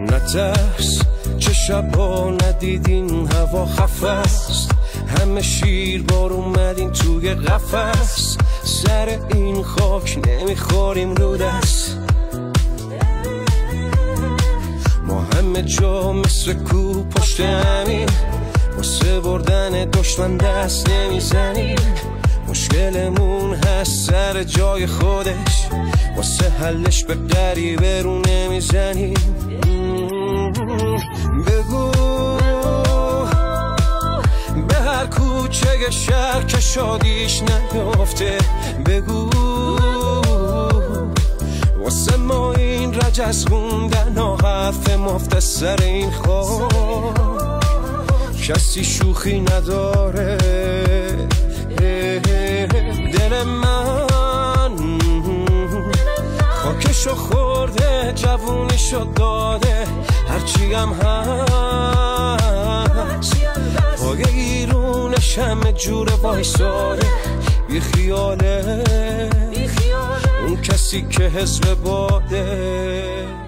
نترس چه شبا ندیدین هوا خفست، همه شیر بار اومدین توی قفس، سر این خاک نمیخوریم رو دست، ما همه جا مثل کو پشت همین، واسه بردن دشمن دست نمیزنیم، مشکلمون هست سر جای خودش، واسه حلش به غریبه رو نمیزنیم. بگو به هر کوچه شهر که شادیش نیافته، بگو واسه ما این رجز خوندن ها حرف مفت سر این خاک، کسی شوخی نداره. دل من خاکشو خورده، جوونیشو داده، هرچی هم هست پای ایرونش همه جور وایساده، بی خیاله اون کسی که حزب باده.